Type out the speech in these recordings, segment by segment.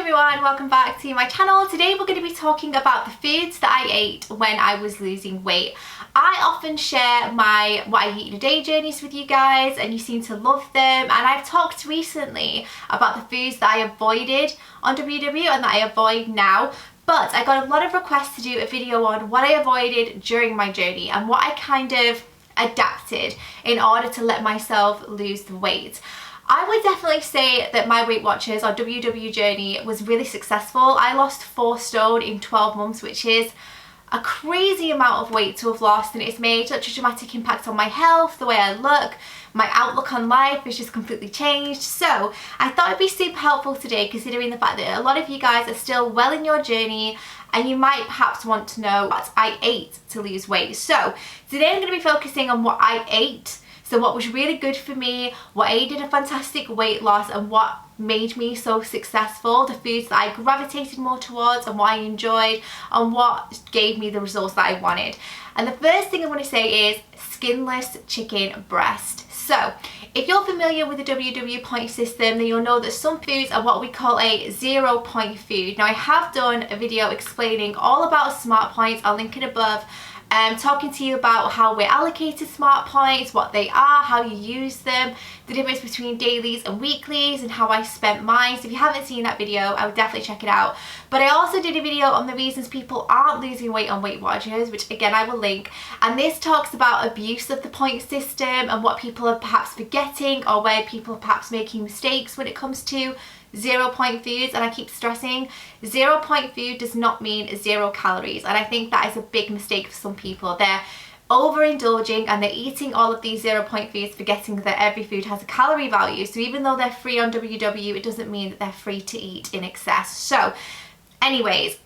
everyone, welcome back to my channel. Today we're going to be talking about the foods that I ate when I was losing weight. I often share what I eat in a day journeys with you guys and you seem to love them, and I've talked recently about the foods that I avoided on WW and that I avoid now. But I got a lot of requests to do a video on what I avoided during my journey and what I kind of adapted in order to let myself lose the weight. I would definitely say that my Weight Watchers or WW journey was really successful. I lost 4 stone in 12 months, which is a crazy amount of weight to have lost, and it's made such a dramatic impact on my health, the way I look, my outlook on life has just completely changed. So I thought it'd be super helpful today, considering the fact that a lot of you guys are still well in your journey and you might perhaps want to know what I ate to lose weight. So today I'm going to be focusing on what I ate. So what was really good for me, what aided a fantastic weight loss, and what made me so successful, the foods that I gravitated more towards and what I enjoyed and what gave me the results that I wanted. And the first thing I want to say is skinless chicken breast. So if you're familiar with the WW point system, then you'll know that some foods are what we call a 0 point food. Now I have done a video explaining all about smart points, I'll link it above. Talking to you about how we're allocated smart points, what they are, how you use them, the difference between dailies and weeklies, and how I spent mine. So if you haven't seen that video, I would definitely check it out. But I also did a video on the reasons people aren't losing weight on Weight Watchers, which again I will link. And this talks about abuse of the point system and what people are perhaps forgetting, or where people are perhaps making mistakes when it comes to 0 point foods. And I keep stressing 0 point food does not mean 0 calories, and I think that is a big mistake for some people. They're overindulging and they're eating all of these 0 point foods, forgetting that every food has a calorie value. So even though they're free on WW, it doesn't mean that they're free to eat in excess. So anyways,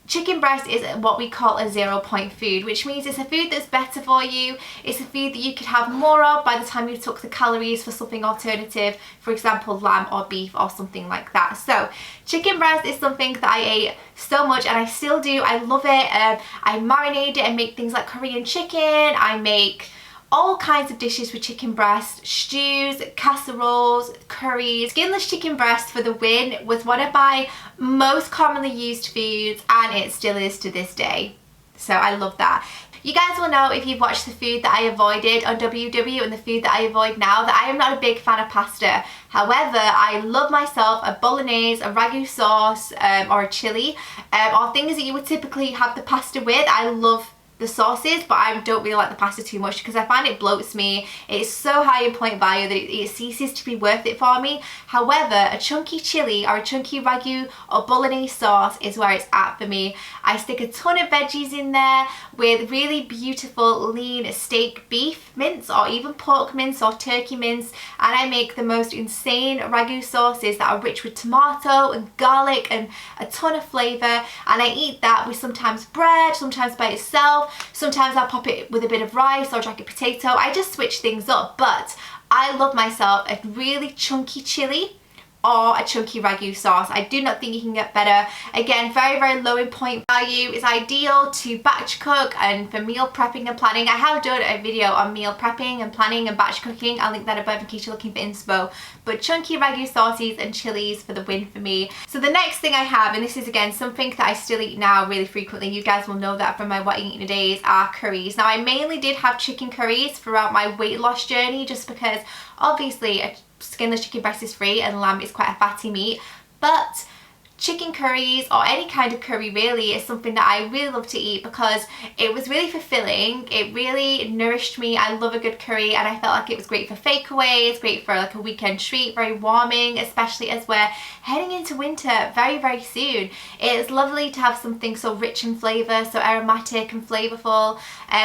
chicken breast is what we call a 0 point food, which means it's a food that's better for you. It's a food that you could have more of by the time you took the calories for something alternative, for example lamb or beef or something like that. So chicken breast is something that I ate so much, and I still do. I love it. I marinate it and make things like Korean chicken. I make all kinds of dishes with chicken breast, stews, casseroles, curries. Skinless chicken breast for the win was one of my most commonly used foods, and it still is to this day. So I love that. You guys will know, if you've watched the food that I avoided on WW and the food that I avoid now, that I am not a big fan of pasta. However, I love myself a bolognese, a ragu sauce, or a chili, or things that you would typically have the pasta with. I love the sauces, but I don't really like the pasta too much because I find it bloats me. It's so high in point value that it ceases to be worth it for me. However, a chunky chili or a chunky ragu or bolognese sauce is where it's at for me. I stick a ton of veggies in there with really beautiful lean steak beef mince, or even pork mince or turkey mince, and I make the most insane ragu sauces that are rich with tomato and garlic and a ton of flavour, and I eat that with sometimes bread, sometimes by itself. Sometimes I'll pop it with a bit of rice or jacket potato. I just switch things up, but I love myself a really chunky chili or a chunky ragu sauce. I do not think you can get better. Again, very, very low in point value. It's ideal to batch cook and for meal prepping and planning. I have done a video on meal prepping and planning and batch cooking. I'll link that above in case you're looking for inspo. But chunky ragu sauces and chilies for the win for me. So the next thing I have, and this is again something that I still eat now really frequently, you guys will know that from my what I eat in a days, are curries. Now I mainly did have chicken curries throughout my weight loss journey, just because obviously skinless chicken breast is free and lamb is quite a fatty meat, but chicken curries or any kind of curry really is something that I really love to eat because it was really fulfilling. It really nourished me. I love a good curry, and I felt like it was great for takeaways, great for like a weekend treat, very warming, especially as we're heading into winter very, very soon. It's lovely to have something so rich in flavour, so aromatic and flavourful.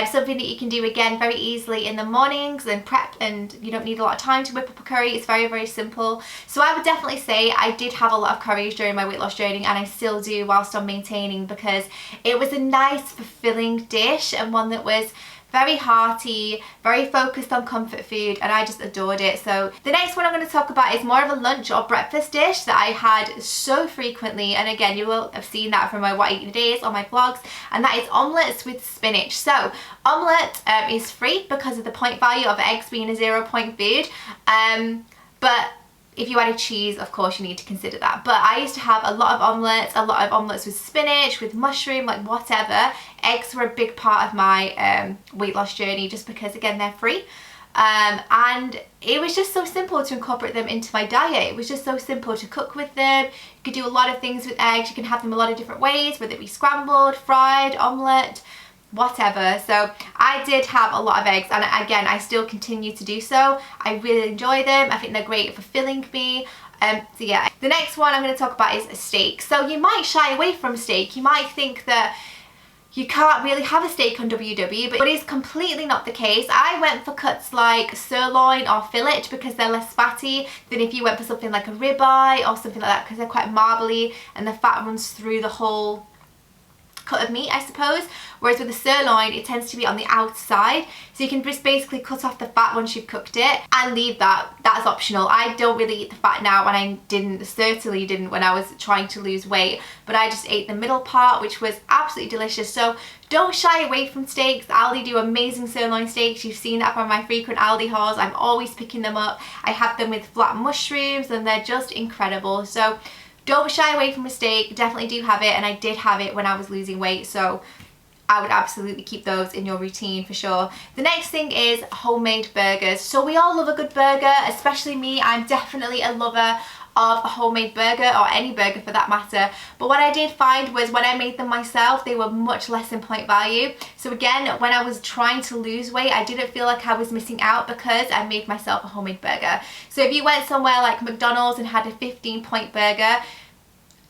Something that you can do again very easily in the mornings and prep, and you don't need a lot of time to whip up a curry. It's very, very simple. So I would definitely say I did have a lot of curries during my weight loss journey, and I still do whilst I'm maintaining, because it was a nice fulfilling dish and one that was very hearty, very focused on comfort food, and I just adored it. So the next one I'm going to talk about is more of a lunch or breakfast dish that I had so frequently, and again you will have seen that from my what I eat in a days on my vlogs, and that is omelettes with spinach. So omelette is free because of the point value of eggs being a 0 point food, but If you added cheese, of course you need to consider that. But I used to have a lot of omelettes with spinach, with mushroom, like whatever. Eggs were a big part of my weight loss journey, just because, again, they're free. And it was just so simple to incorporate them into my diet. It was just so simple to cook with them. You could do a lot of things with eggs. You can have them a lot of different ways, whether it be scrambled, fried, omelette, whatever. So I did have a lot of eggs, and again, I still continue to do so. I really enjoy them. I think they're great for filling me. So yeah, the next one I'm going to talk about is a steak. So you might shy away from steak. You might think that you can't really have a steak on WW, but it is completely not the case. I went for cuts like sirloin or fillet because they're less fatty than if you went for something like a ribeye or something like that, because they're quite marbly and the fat runs through the whole cut of meat, I suppose. Whereas with the sirloin, it tends to be on the outside, so you can just basically cut off the fat once you've cooked it and leave that. That's optional. I don't really eat the fat now, and I certainly didn't when I was trying to lose weight, but I just ate the middle part, which was absolutely delicious. So don't shy away from steaks. Aldi do amazing sirloin steaks. You've seen that from my frequent Aldi hauls. I'm always picking them up. I have them with flat mushrooms and they're just incredible. So don't shy away from a steak. Definitely do have it, and I did have it when I was losing weight, so I would absolutely keep those in your routine for sure. The next thing is homemade burgers. So we all love a good burger, especially me. I'm definitely a lover of a homemade burger, or any burger for that matter. But what I did find was when I made them myself, they were much less in point value. So again, when I was trying to lose weight, I didn't feel like I was missing out because I made myself a homemade burger. So if you went somewhere like McDonald's and had a 15-point burger,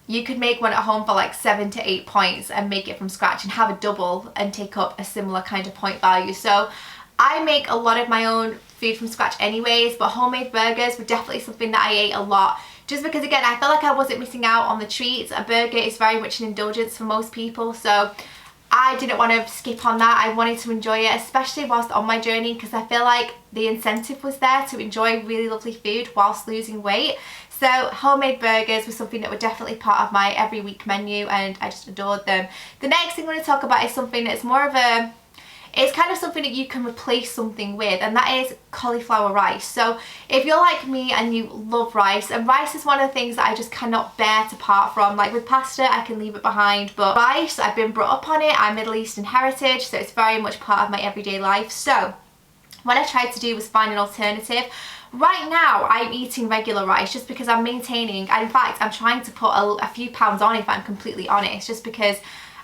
you could make one at home for like 7 to 8 points and make it from scratch and have a double and take up a similar kind of point value. So I make a lot of my own food from scratch anyways, but homemade burgers were definitely something that I ate a lot, just because, again, I felt like I wasn't missing out on the treats. A burger is very much an indulgence for most people, so I didn't want to skip on that. I wanted to enjoy it, especially whilst on my journey, because I feel like the incentive was there to enjoy really lovely food whilst losing weight. So homemade burgers were something that were definitely part of my every week menu, and I just adored them. The next thing I'm going to talk about is something that's more of a, it's kind of something that you can replace something with, and that is cauliflower rice. So if you're like me and you love rice, and rice is one of the things that I just cannot bear to part from. Like with pasta, I can leave it behind, but rice, I've been brought up on it. I'm Middle Eastern heritage, so it's very much part of my everyday life. So what I tried to do was find an alternative. Right now, I'm eating regular rice just because I'm maintaining, and in fact, I'm trying to put a few pounds on, if I'm completely honest, just because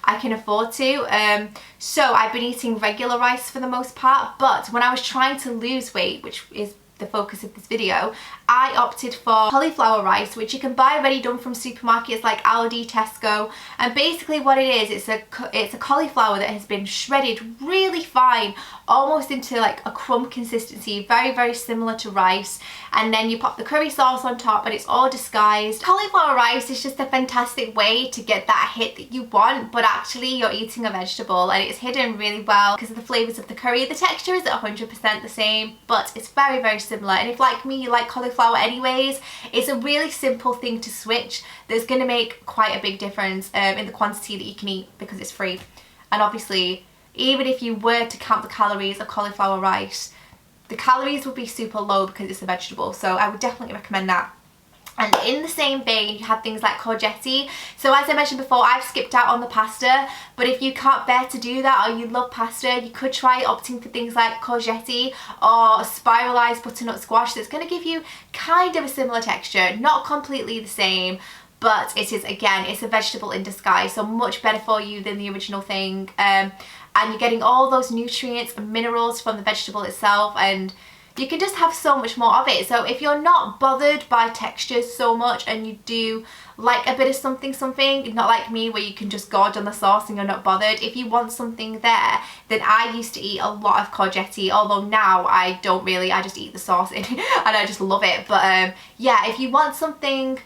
I can afford to. So I've been eating regular rice for the most part, but when I was trying to lose weight, which is the focus of this video, I opted for cauliflower rice, which you can buy already done from supermarkets like Aldi, Tesco, and basically what it is, it's a cauliflower that has been shredded really fine, almost into like a crumb consistency, very, very similar to rice, and then you pop the curry sauce on top, and it's all disguised. Cauliflower rice is just a fantastic way to get that hit that you want, but actually you're eating a vegetable, and it's hidden really well because of the flavours of the curry. The texture is 100% the same, but it's very, very similar, and if like me, you like cauliflower anyways, it's a really simple thing to switch that's going to make quite a big difference in the quantity that you can eat, because it's free. And obviously, even if you were to count the calories of cauliflower rice, the calories would be super low because it's a vegetable, so I would definitely recommend that. And in the same vein, you have things like courgette. So as I mentioned before, I've skipped out on the pasta, but if you can't bear to do that, or you love pasta, you could try opting for things like courgette or spiralized butternut squash. That's going to give you kind of a similar texture, not completely the same, but it is, again, it's a vegetable in disguise, so much better for you than the original thing. And you're getting all those nutrients and minerals from the vegetable itself, and you can just have so much more of it. So if you're not bothered by textures so much, and you do like a bit of something, not like me where you can just gorge on the sauce and you're not bothered, if you want something there, then I used to eat a lot of courgette, although now I don't really, I just eat the sauce in and I just love it. But yeah, if you want something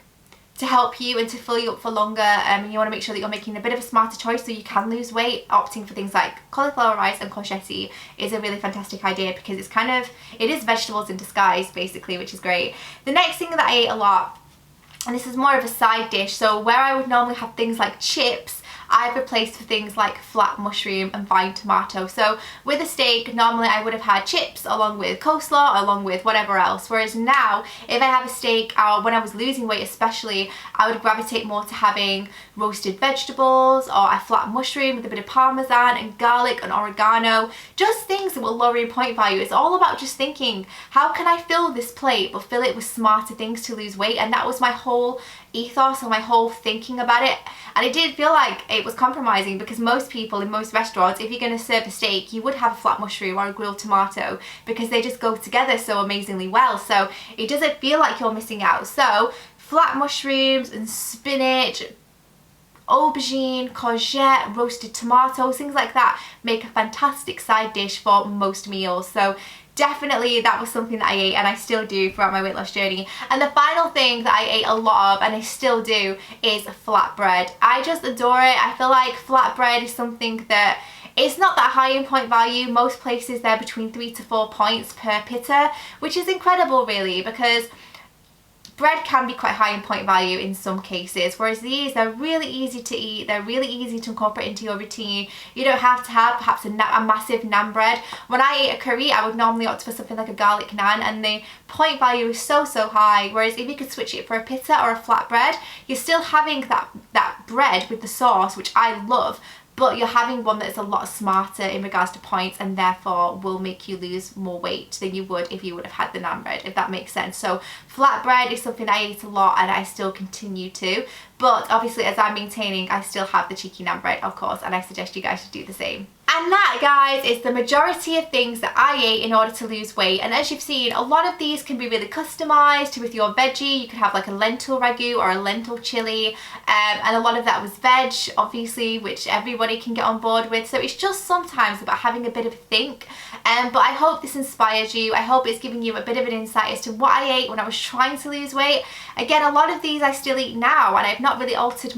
to help you and to fill you up for longer, and you want to make sure that you're making a bit of a smarter choice so you can lose weight, opting for things like cauliflower rice and courgette is a really fantastic idea, because it's kind of, it is vegetables in disguise basically, which is great. The next thing that I ate a lot, and this is more of a side dish, so where I would normally have things like chips, I've replaced for things like flat mushroom and vine tomato. So with a steak, normally I would have had chips along with coleslaw, along with whatever else. Whereas now, if I have a steak, when I was losing weight especially, I would gravitate more to having roasted vegetables or a flat mushroom with a bit of parmesan and garlic and oregano. Just things that will lower your point value. It's all about just thinking, how can I fill this plate but fill it with smarter things to lose weight? And that was my whole ethos and my whole thinking about it. And it did feel like it was compromising, because most people in most restaurants, if you're going to serve a steak, you would have a flat mushroom or a grilled tomato, because they just go together so amazingly well. So it doesn't feel like you're missing out. So flat mushrooms and spinach, aubergine, courgette, roasted tomatoes, things like that make a fantastic side dish for most meals. So definitely that was something that I ate, and I still do throughout my weight loss journey. And the final thing that I ate a lot of, and I still do, is flatbread. I just adore it. I feel like flatbread is something that it's not that high in point value. Most places they're between 3 to 4 points per pitta, which is incredible really, because bread can be quite high in point value in some cases, whereas these, they're really easy to eat, they're really easy to incorporate into your routine. You don't have to have perhaps a massive naan bread. When I eat a curry, I would normally opt for something like a garlic naan, and the point value is so high, whereas if you could switch it for a pitta or a flatbread, you're still having that bread with the sauce, which I love, but you're having one that's a lot smarter in regards to points, and therefore will make you lose more weight than you would if you would have had the naan bread, if that makes sense. So flatbread is something I eat a lot, and I still continue to, but obviously as I'm maintaining, I still have the cheeky naan bread, of course, and I suggest you guys should do the same. And that, guys, is the majority of things that I ate in order to lose weight. And as you've seen, a lot of these can be really customized with your veggie. You could have like a lentil ragu or a lentil chili, and a lot of that was veg, obviously, which everybody can get on board with. So it's just sometimes about having a bit of a think. But I hope this inspires you. I hope it's giving you a bit of an insight as to what I ate when I was trying to lose weight. Again, a lot of these I still eat now, and I've not really altered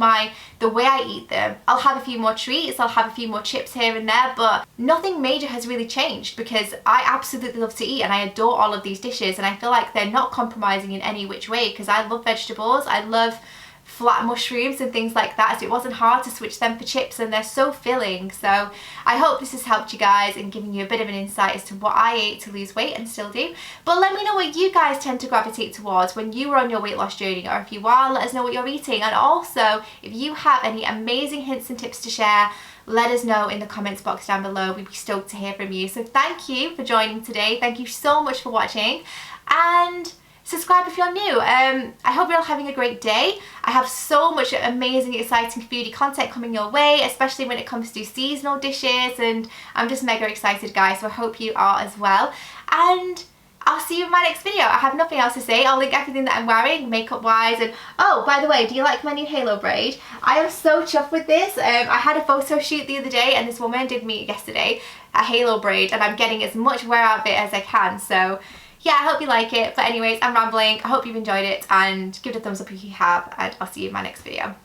the way I eat them. I'll have a few more treats, I'll have a few more chips here and there, but nothing major has really changed, because I absolutely love to eat and I adore all of these dishes, and I feel like they're not compromising in any which way, because I love vegetables, I love flat mushrooms and things like that, so it wasn't hard to switch them for chips, and they're so filling. So I hope this has helped you guys in giving you a bit of an insight as to what I ate to lose weight and still do. But let me know what you guys tend to gravitate towards when you were on your weight loss journey, or if you are, let us know what you're eating. And also, if you have any amazing hints and tips to share, let us know in the comments box down below. We'd be stoked to hear from you. So thank you for joining today. Thank you so much for watching, and subscribe if you're new. I hope you're all having a great day. I have so much amazing, exciting foodie content coming your way, especially when it comes to seasonal dishes, and I'm just mega excited, guys, so I hope you are as well. And I'll see you in my next video. I have nothing else to say. I'll link everything that I'm wearing, makeup wise. And oh, by the way, do you like my new halo braid? I am so chuffed with this. I had a photo shoot the other day, and this woman did me yesterday, a halo braid, and I'm getting as much wear out of it as I can. So yeah, I hope you like it. But anyways, I'm rambling. I hope you've enjoyed it, and give it a thumbs up if you have, and I'll see you in my next video.